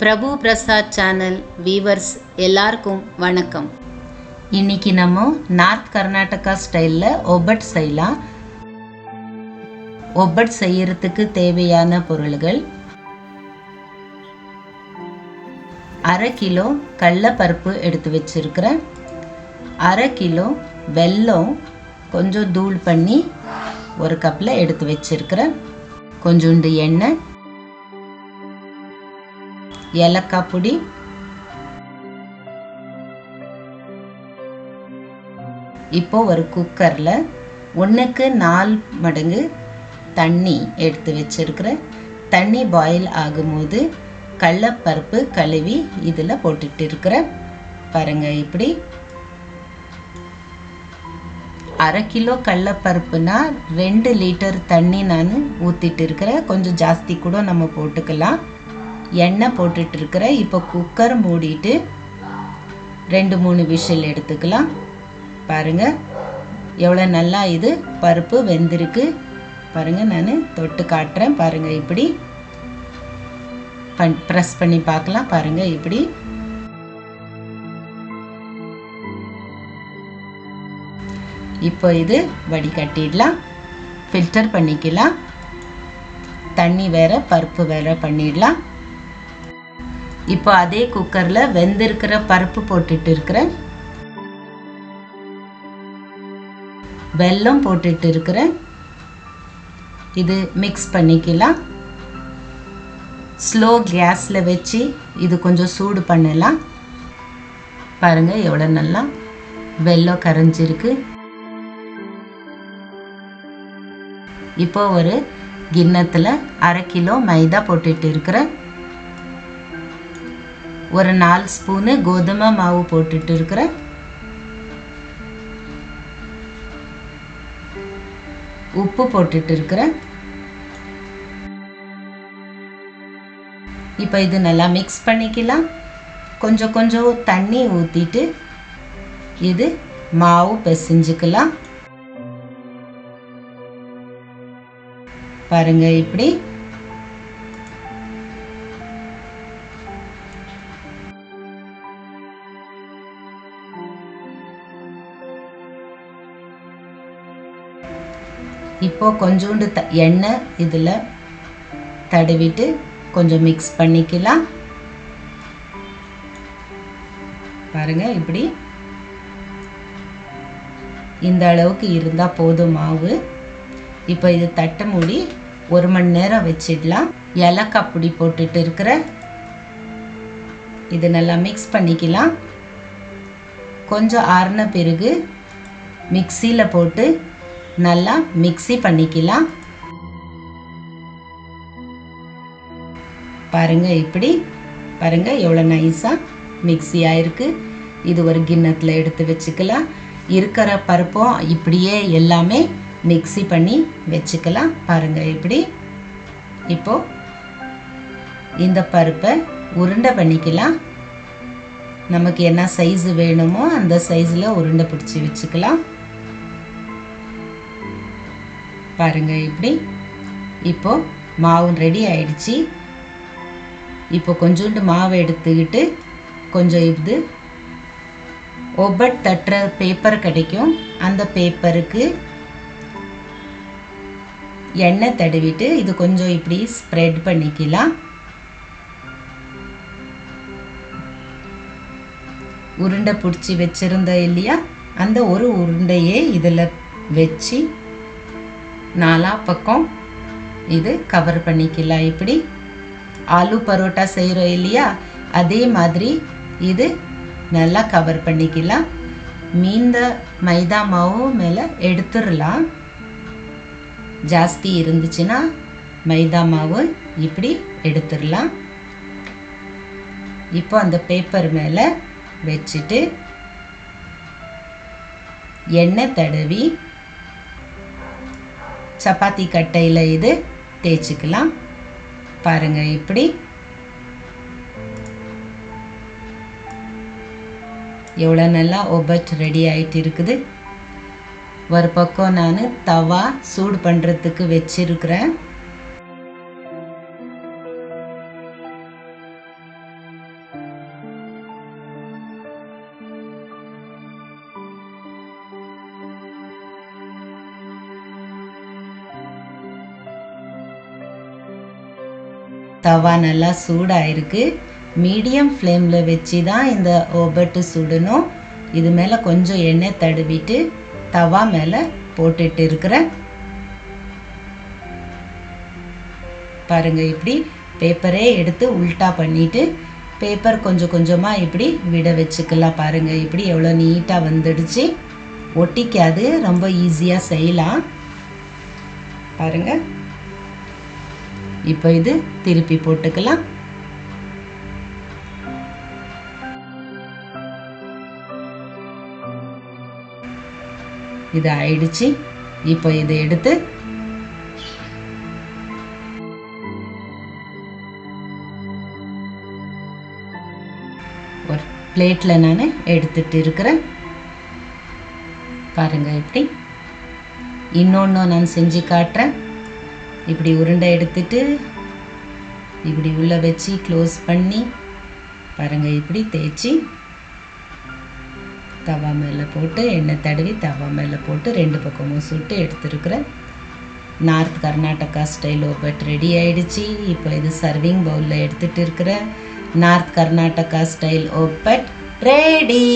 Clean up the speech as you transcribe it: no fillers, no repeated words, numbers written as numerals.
பிரபு Prasad channel viewers எல்லாருக்கும் வணக்கம். இன்னைக்கு நம்ம நார்த் கர்நாடகா ஸ்டைலில் ஒப்பட் செய்யலாம். ஒப்பட் செய்யறதுக்கு தேவையான பொருள்கள்: 1/2 கிலோ கடலைப்பருப்பு எடுத்து வச்சிருக்கிறேன், 1/2 கிலோ வெல்லம் கொஞ்சம் தூள் பண்ணி ஒரு கப்பில் எடுத்து வச்சிருக்கிறேன், கொஞ்சோண்டு எண்ணெய், ஏலக்காய் பொடி, இப்போ ஒரு குக்கரில் 1க்கு 4 மடங்கு தண்ணி எடுத்து வச்சிருக்கிறேன். தண்ணி பாயில் ஆகும்போது கடலைப்பருப்பு கழுவி இதில் போட்டுட்டு இருக்கிறேன். பாருங்க, இப்படி 1/2 கிலோ கடலைப்பருப்புனா 2 லிட்டர் தண்ணி நான் ஊற்றிட்டு இருக்கிறேன். கொஞ்சம் ஜாஸ்தி கூட நம்ம போட்டுக்கலாம். எண்ணெய் போட்டுட்டு இருக்கிறேன். இப்போ குக்கர் மூடிட்டு 2-3 விசில் எடுத்துக்கலாம். பாருங்க எவ்வளோ நல்லா இது பருப்பு வெந்திருக்கு. பாருங்க, நான் தொட்டு காட்டுறேன். பாருங்க, இப்படி ப்ரெஸ் பண்ணி பார்க்கலாம். பாருங்க, இப்படி இப்போ இது வடிகட்டிடலாம், ஃபில்டர் பண்ணிக்கலாம். தண்ணி வேற பருப்பு வேற பண்ணிடலாம். இப்போ அதே குக்கரில் வெந்திருக்கிற பருப்பு போட்டுட்டு இருக்கிறேன், வெல்லம் போட்டுட்டு இருக்கிறேன். இது மிக்ஸ் பண்ணிக்கலாம். ஸ்லோ கேஸில் வச்சு இது கொஞ்சம் சூடு பண்ணலாம். பாருங்க எவ்வளோ நல்லா வெல்லம் கரைஞ்சிருக்கு. இப்போ ஒரு கிண்ணத்தில் 1/2 கிலோ மைதா போட்டுட்டு இருக்கிறேன், ஒரு 4 ஸ்பூனு கோதுமை மாவு போட்டுட்டு இருக்கிறேன், உப்பு போட்டுட்டு இருக்கிறேன். இப்போ இது நல்லா மிக்ஸ் பண்ணிக்கலாம். கொஞ்சம் கொஞ்சம் தண்ணி ஊற்றிட்டு இது மாவு பிசைஞ்சுக்கலாம். பாருங்க, இப்படி இப்போ கொஞ்சோண்டு எண்ணெய் இதில் தடவிட்டு கொஞ்சம் மிக்ஸ் பண்ணிக்கலாம். பாருங்க, இப்படி இந்த அளவுக்கு இருந்தால் போதும் மாவு. இப்போ இது தட்டை மூடி 1 மணி நேரம் வச்சிடலாம். ஏலக்காய் பொடி போட்டுட்டு இருக்கிற இது நல்லா மிக்ஸ் பண்ணிக்கலாம். கொஞ்சம் ஆறின பிறகு மிக்சியில் போட்டு நல்லா மிக்ஸி பண்ணிக்கலாம். பாருங்க, இப்படி பாருங்க எவ்வளோ நைஸாக மிக்ஸி ஆயிருக்கு. இது ஒரு கிண்ணத்தில் எடுத்து வச்சுக்கலாம். இருக்கிற பருப்பும் இப்படியே எல்லாமே மிக்ஸி பண்ணி வச்சுக்கலாம். பாருங்க, இப்படி இப்போ இந்த பருப்பை உருண்டை பண்ணிக்கலாம். நமக்கு என்ன சைஸ் வேணுமோ அந்த சைஸில் உருண்டை பிடிச்சி வச்சுக்கலாம். பாருங்க, இப்படி இப்போ மாவு ரெடி ஆயிடுச்சு. இப்போ கொஞ்சோண்டு மாவு எடுத்துக்கிட்டு கொஞ்சம் இது ஒப்பட் தட்டுற பேப்பர் கிடைக்கும், அந்த பேப்பருக்கு எண்ணெய் தடவிட்டு இது கொஞ்சம் இப்படி ஸ்ப்ரெட் பண்ணிக்கலாம். உருண்டை பிடிச்சி வச்சிருந்த இல்லையா, அந்த ஒரு உருண்டையே இதில் வச்சு 4 பக்கம் இது கவர் பண்ணிக்கலாம். இப்படி ஆலு பரோட்டா செய்கிறோம் இல்லையா, அதே மாதிரி இது நல்லா கவர் பண்ணிக்கலாம். மீந்த மைதா மாவு மேலே எடுத்துடலாம். ஜாஸ்தி இருந்துச்சுன்னா மைதா மாவு இப்படி எடுத்துடலாம். இப்போ அந்த பேப்பர் மேலே வச்சுட்டு எண்ணெய் தடவி சப்பாத்தி கட்டையில் இது தேய்ச்சிக்கலாம். பாருங்க, இப்படி எவ்வளோ நல்லா ஒப்பட் ரெடி ஆகிட்டு இருக்குது. ஒரு பக்கம் நான் தவா சூடு பண்ணுறதுக்கு வச்சிருக்கிறேன். தவா நல்லா சூடாயிருக்கு. மீடியம் ஃப்ளேமில் வச்சு தான் இந்த ஒபட்டு சுடணும். இது மேலே கொஞ்சம் எண்ணெய் தடவிட்டு தவா மேலே போட்டுட்டு இருக்கிறேன். பாருங்க, இப்படி பேப்பரே எடுத்து உல்ட்டா பண்ணிட்டு பேப்பர் கொஞ்சம் கொஞ்சமாக இப்படி விட வச்சுக்கலாம். பாருங்க, இப்படி எவ்வளோ நீட்டாக வந்துடுச்சு. ஒட்டிக்காது, ரொம்ப ஈஸியாக செய்யலாம். பாருங்க, இப்போ இது திருப்பி போட்டுக்கலாம். இது ஆயிடுச்சு. இப்போ இதை எடுத்து ஒரு பிளேட்டில் நான் எடுத்துட்டு இருக்கிறேன். பாருங்க, இப்படி இன்னொன்று நான் செஞ்சு காட்டுறேன். இப்படி உருண்டை எடுத்துட்டு இப்படி உள்ளே வச்சு க்ளோஸ் பண்ணி பாருங்க, இப்படி தேய்ச்சி தவா மேலே போட்டு எண்ணெய் தடவி தவா மேலே போட்டு 2 பக்கமும் சுட்டு எடுத்துருக்குறேன். நார்த் கர்நாடகா ஸ்டைல் ஒபட் ரெடி ஆயிடுச்சு. இப்போ இது சர்விங் பவுலில் எடுத்துகிட்டு இருக்கிறேன். நார்த் கர்நாடகா ஸ்டைல் ஒபட் ரெடி.